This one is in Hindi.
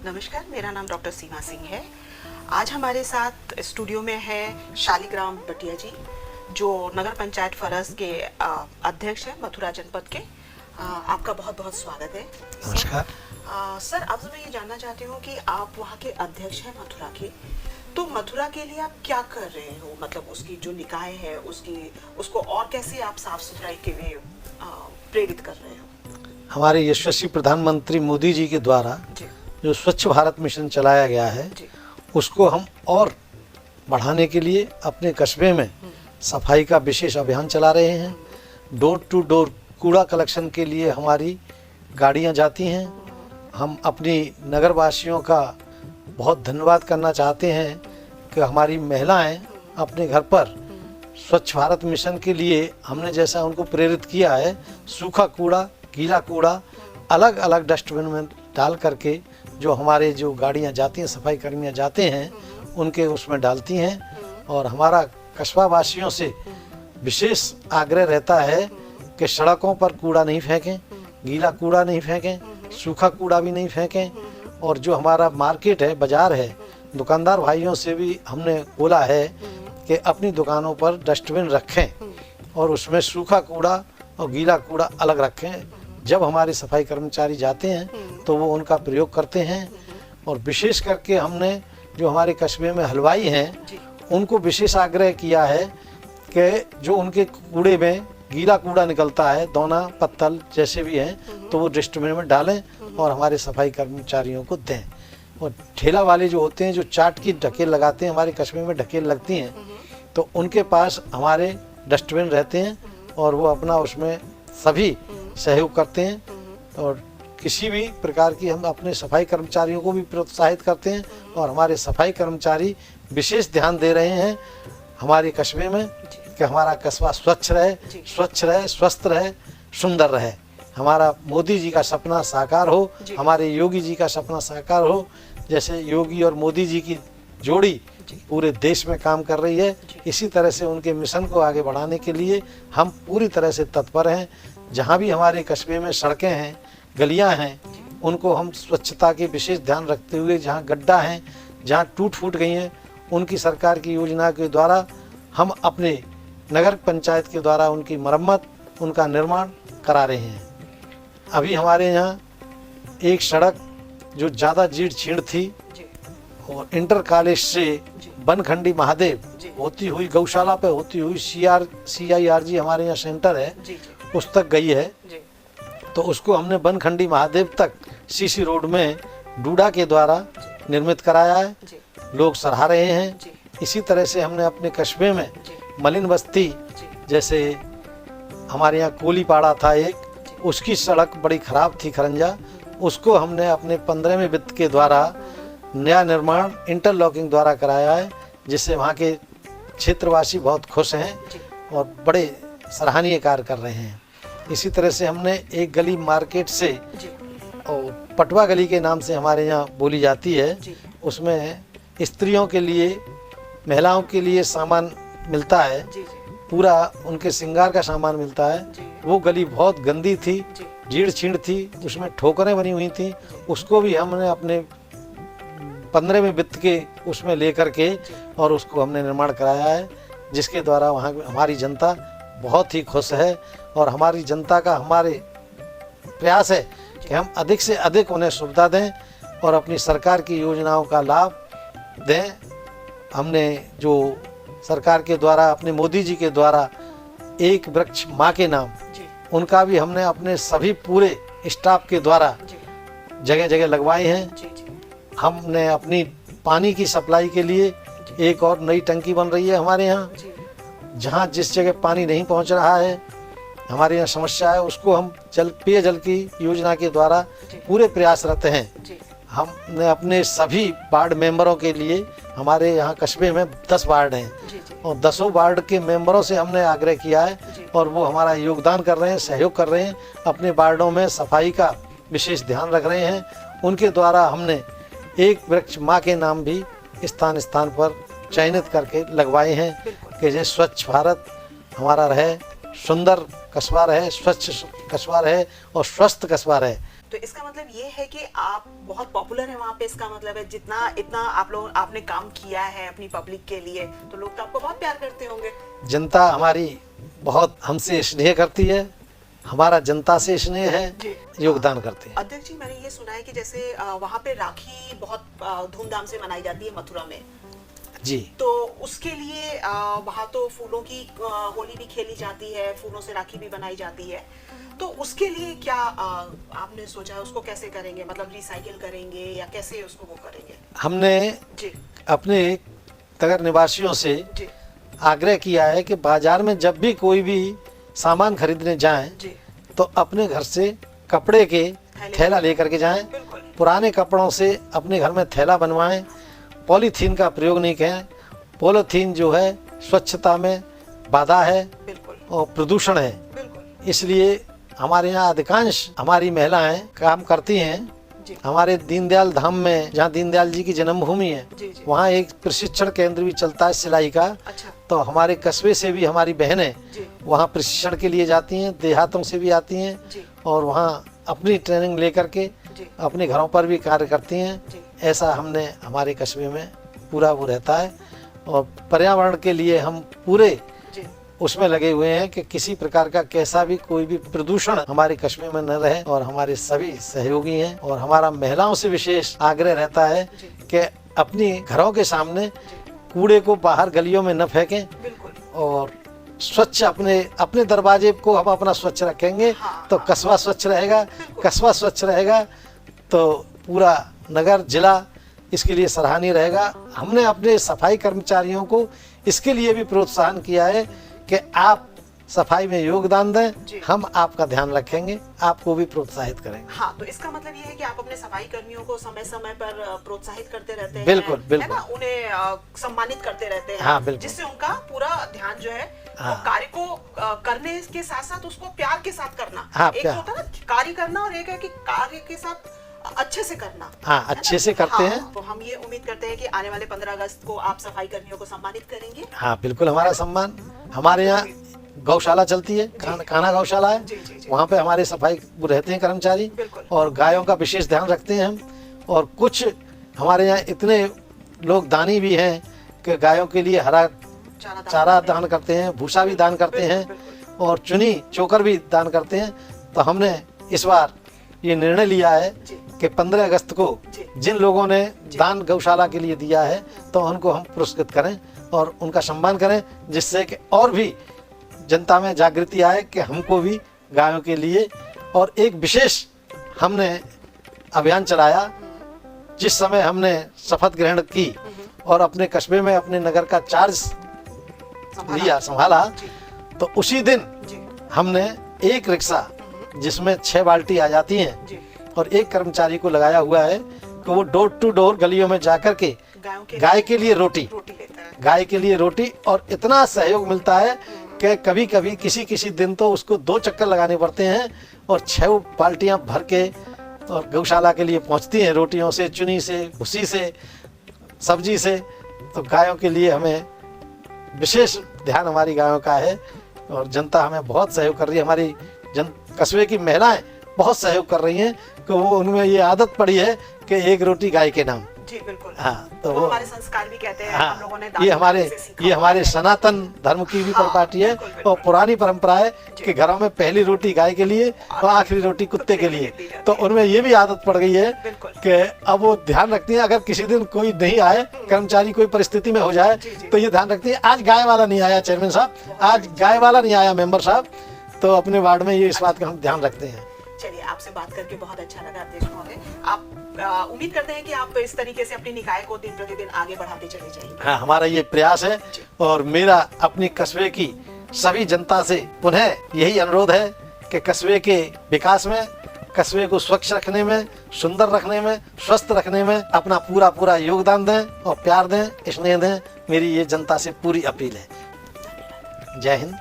नमस्कार, मेरा नाम डॉक्टर सीमा सिंह है। आज हमारे साथ स्टूडियो में है शालिग्राम बटिया जी, जो नगर पंचायत फरस के अध्यक्ष हैं मथुरा जनपद के। आपका बहुत बहुत स्वागत है। नमस्कार। सर, आपसे मैं ये जानना चाहती हूँ कि आप वहाँ के अध्यक्ष हैं मथुरा के, तो मथुरा के लिए आप क्या कर रहे हो? मतलब उसकी जो निकाय है उसको और कैसे आप साफ सुथराई के लिए प्रेरित कर रहे हो? हमारे यशस्वी प्रधानमंत्री मोदी जी के द्वारा जो स्वच्छ भारत मिशन चलाया गया है, उसको हम और बढ़ाने के लिए अपने कस्बे में सफाई का विशेष अभियान चला रहे हैं। डोर टू डोर कूड़ा कलेक्शन के लिए हमारी गाड़ियां जाती हैं। हम अपनी नगरवासियों का बहुत धन्यवाद करना चाहते हैं कि हमारी महिलाएं अपने घर पर स्वच्छ भारत मिशन के लिए हमने जैसा उनको प्रेरित किया है, सूखा कूड़ा, गीला कूड़ा अलग अलग डस्टबिन में डाल करके जो हमारे जो गाड़ियां जाती हैं, सफाई कर्मियां जाते हैं, उनके उसमें डालती हैं। और हमारा कस्बा वासियों से विशेष आग्रह रहता है कि सड़कों पर कूड़ा नहीं फेंकें, गीला कूड़ा नहीं फेंकें, सूखा कूड़ा भी नहीं फेंकें। और जो हमारा मार्केट है, बाज़ार है, दुकानदार भाइयों से भी हमने बोला है कि अपनी दुकानों पर डस्टबिन रखें और उसमें सूखा कूड़ा और गीला कूड़ा अलग रखें। जब हमारे सफाई कर्मचारी जाते हैं तो वो उनका प्रयोग करते हैं। और विशेष करके हमने जो हमारे कस्बे में हलवाई हैं, उनको विशेष आग्रह किया है कि जो उनके कूड़े में गीला कूड़ा निकलता है, दोना पत्तल जैसे भी हैं, तो वो डस्टबिन में डालें और हमारे सफाई कर्मचारियों को दें। और ठेला वाले जो होते हैं, जो चाट की ढकेल लगाते हैं, हमारे कस्बे में ढकेल लगती हैं, तो उनके पास हमारे डस्टबिन रहते हैं और वो अपना उसमें सभी सहयोग करते हैं। और किसी भी प्रकार की हम अपने सफाई कर्मचारियों को भी प्रोत्साहित करते हैं और हमारे सफाई कर्मचारी विशेष ध्यान दे रहे हैं हमारे कस्बे में कि हमारा कस्बा स्वच्छ रहे, स्वस्थ रहे, सुंदर रहे। हमारा मोदी जी का सपना साकार हो, हमारे योगी जी का सपना साकार हो। जैसे योगी और मोदी जी की जोड़ी पूरे देश में काम कर रही है, इसी तरह से उनके मिशन को आगे बढ़ाने के लिए हम पूरी तरह से तत्पर हैं। जहाँ भी हमारे कस्बे में सड़कें हैं, गलियाँ हैं, उनको हम स्वच्छता के विशेष ध्यान रखते हुए, जहाँ गड्ढा हैं, जहाँ टूट फूट गई हैं, उनकी सरकार की योजना के द्वारा हम अपने नगर पंचायत के द्वारा उनकी मरम्मत, उनका निर्माण करा रहे हैं। अभी हमारे यहाँ एक सड़क जो ज़्यादा जीर्ण शीर्ण थी और इंटर कॉलेज से बनखंडी महादेव होती हुई गौशाला पे होती हुई CIRG हमारे यहाँ सेंटर है, उस तक गई है। तो उसको हमने बनखंडी महादेव तक CC रोड में डूडा के द्वारा निर्मित कराया है। लोग सराह रहे हैं। इसी तरह से हमने अपने कस्बे में मलिन बस्ती, जैसे हमारे यहाँ कोलीपाड़ा था एक, उसकी सड़क बड़ी ख़राब थी, खरंजा, उसको हमने अपने 15वें वित्त के द्वारा नया निर्माण इंटरलॉकिंग द्वारा कराया है, जिससे वहाँ के क्षेत्रवासी बहुत खुश हैं और बड़े सराहनीय कार्य कर रहे हैं। इसी तरह से हमने एक गली मार्केट से, और पटवा गली के नाम से हमारे यहाँ बोली जाती है, उसमें स्त्रियों के लिए, महिलाओं के लिए सामान मिलता है, पूरा उनके श्रृंगार का सामान मिलता है। वो गली बहुत गंदी थी, जीर्ण शीर्ण थी, उसमें ठोकरें बनी हुई थी। उसको भी हमने अपने 15वें वित्त के उसमें लेकर के और उसको हमने निर्माण कराया है, जिसके द्वारा वहाँ हमारी जनता बहुत ही खुश है। और हमारी जनता का हमारे प्रयास है कि हम अधिक से अधिक उन्हें सुविधा दें और अपनी सरकार की योजनाओं का लाभ दें। हमने जो सरकार के द्वारा, अपने मोदी जी के द्वारा एक वृक्ष माँ के नाम, उनका भी हमने अपने सभी पूरे स्टाफ के द्वारा जगह जगह लगवाए हैं। हमने अपनी पानी की सप्लाई के लिए एक और नई टंकी बन रही है हमारे यहाँ, जहाँ जिस जगह पानी नहीं पहुँच रहा है, हमारे यहाँ समस्या है, उसको हम पेयजल की योजना के द्वारा पूरे प्रयासरत हैं। हमने अपने सभी वार्ड मेंबरों के लिए, हमारे यहाँ कस्बे में 10 वार्ड हैं और 10 वार्ड के मेंबरों से हमने आग्रह किया है और वो हमारा योगदान कर रहे हैं, सहयोग कर रहे हैं, अपने वार्डों में सफाई का विशेष ध्यान रख रहे हैं। उनके द्वारा हमने एक वृक्ष माँ के नाम भी स्थान स्थान पर चयनित करके लगवाए हैं कि जैसे स्वच्छ भारत हमारा रहे, सुंदर कस्बा रहे, स्वच्छ कस्बा रहे और स्वस्थ कस्बा रहे। तो इसका मतलब ये है कि आप बहुत पॉपुलर है वहाँ पे, इसका मतलब है जितना इतना आपने काम किया है अपनी पब्लिक के लिए, तो लोग तो आपको बहुत प्यार करते होंगे। जनता हमारी बहुत हमसे स्नेह करती है, हमारा जनता से स्नेह है, योगदान करते हैं। अध्यक्ष जी, मैंने ये सुना है कि जैसे वहाँ पे राखी बहुत धूमधाम से मनाई जाती है मथुरा में जी। तो उसके लिए वहाँ तो फूलों की होली भी खेली जाती है, फूलों से राखी भी बनाई जाती है, तो उसके लिए क्या आपने सोचा है, उसको कैसे करेंगे, मतलब रिसाइकिल करेंगे या कैसे उसको वो करेंगे? हमने जी अपने नगर निवासियों से जी आग्रह किया है कि बाजार में जब भी कोई भी सामान खरीदने जाएं जी तो अपने घर से कपड़े के थैला लेकर के जाएं, बिल्कुल पुराने कपड़ों से अपने घर में थैला बनवाएं, पॉलीथीन का प्रयोग नहीं करें। पॉलीथीन जो है स्वच्छता में बाधा है बिल्कुल और प्रदूषण है, बिल्कुल इसलिए हमारे यहाँ अधिकांश हमारी महिलाएं काम करती हैं। जी हमारे दीनदयाल धाम में, जहाँ दीनदयाल जी की जन्मभूमि है, जी जी वहाँ एक प्रशिक्षण केंद्र भी चलता है सिलाई का। अच्छा तो हमारे कस्बे से भी हमारी बहनें जी वहाँ प्रशिक्षण के लिए जाती हैं, देहातों से भी आती हैं जी और वहाँ अपनी ट्रेनिंग लेकर के जी अपने घरों पर भी कार्य करती हैं। जी ऐसा हमने हमारे कस्बे में पूरा वो रहता है और पर्यावरण के लिए हम पूरे जी उसमें लगे हुए हैं कि किसी प्रकार का कैसा भी कोई भी प्रदूषण हमारे कस्बे में न रहे। और हमारे सभी सहयोगी हैं और हमारा महिलाओं से विशेष आग्रह रहता है जी कि अपनी घरों के सामने कूड़े को बाहर गलियों में न फेंकें बिल्कुल और स्वच्छ अपने दरवाजे को हम अपना स्वच्छ रखेंगे हाँ, तो कस्बा स्वच्छ रहेगा, बिल्कुल। कस्बा स्वच्छ रहेगा तो पूरा नगर जिला इसके लिए सराहनीय रहेगा। हमने अपने सफाई कर्मचारियों को इसके लिए भी प्रोत्साहन किया है कि आप सफाई में योगदान जी। दें, हम आपका ध्यान रखेंगे, आपको भी प्रोत्साहित करेंगे। हाँ, तो इसका मतलब ये है कि आप अपने सफाई कर्मियों को समय समय पर प्रोत्साहित करते रहते हैं, बिल्कुल, बिल्कुल। है ना, उन्हें सम्मानित करते रहते हैं, हाँ, बिल्कुल। जिससे उनका पूरा ध्यान जो है हाँ। वो कार्य को करने के साथ साथ उसको प्यार के साथ करना। हाँ, एक प्यार। होता है ना कार्य करना और एक है कि कार्य के साथ अच्छे से करना। हाँ, है ना? अच्छे से करते हाँ, हैं। तो हम ये उम्मीद करते हैं कि आने वाले 15 अगस्त को आप सफाई कर्मियों को सम्मानित करेंगे। हाँ बिल्कुल, हमारा सम्मान। हमारे यहाँ गौशाला चलती है, कान्हा गौशाला है, जी, जी, जी। वहाँ पे हमारे सफाई वो रहते हैं कर्मचारी बिल्कुल। और गायों का विशेष ध्यान रखते हैं हम। और कुछ हमारे यहाँ इतने लोग दानी भी हैं कि गायों के लिए हरा चारा दान करते हैं, भूसा भी दान करते हैं और चुनी चोकर भी दान करते हैं। तो हमने इस बार ये निर्णय लिया है कि 15 अगस्त को जिन लोगों ने दान गौशाला के लिए दिया है तो उनको हम पुरस्कृत करें और उनका सम्मान करें, जिससे कि और भी जनता में जागृति आए कि हमको भी गायों के लिए। और एक विशेष हमने अभियान चलाया जिस समय हमने शपथ ग्रहण की और अपने कस्बे में अपने नगर का चार्ज संभाला, तो उसी दिन हमने एक रिक्शा जिसमें 6 बाल्टी आ जाती हैं और एक कर्मचारी को लगाया हुआ है कि वो डोर टू डोर गलियों में जाकर के गाय के लिए रोटी लेता है। गाय के लिए रोटी, और इतना सहयोग मिलता है कि कभी कभी किसी दिन तो उसको 2 चक्कर लगाने पड़ते हैं और 6 बाल्टियां भर के और गौशाला के लिए पहुंचती हैं, रोटियों से, चुनी से, भूसी से, सब्जी से। तो गायों के लिए हमें विशेष ध्यान हमारी गायों का है और जनता हमें बहुत सहयोग कर रही है। हमारी कस्बे की महिलाएं बहुत सहयोग कर रही हैं कि वो उनमें ये आदत पड़ी है कि एक रोटी गाय के नाम। जी बिल्कुल। हाँ, तो वो वो हमारे संस्कार भी कहते हैं, हाँ, हम लोगों ने ये हमारे सनातन धर्म की भी परिपाटी है और पुरानी परंपरा है कि घरों में पहली रोटी गाय के लिए और आखिरी रोटी कुत्ते के लिए। तो उनमें ये भी आदत पड़ गई है कि अब वो ध्यान रखती है, अगर किसी दिन कोई नहीं आए, कर्मचारी कोई परिस्थिति में हो जाए तो ये ध्यान रखती है आज गाय वाला नहीं आया चेयरमैन साहब, आज गाय वाला नहीं आया मेंबर साहब, तो अपने वार्ड में ये इस बात का हम ध्यान रखते हैं। चलिए, आपसे बात करके बहुत अच्छा लगा अध्यक्ष महोदय। आप उम्मीद करते हैं कि आप इस तरीके से अपनी निकाय को दिन प्रतिदिन आगे बढ़ाते चले जाएंगे। हाँ, हमारा ये प्रयास है और मेरा अपनी कस्बे की सभी जनता से पुनः यही अनुरोध है कि कस्बे के विकास में, कस्बे को स्वच्छ रखने में, सुंदर रखने में, स्वस्थ रखने में अपना पूरा योगदान दें और प्यार दें, स्नेह दें। मेरी ये जनता से पूरी अपील है। जय हिंद।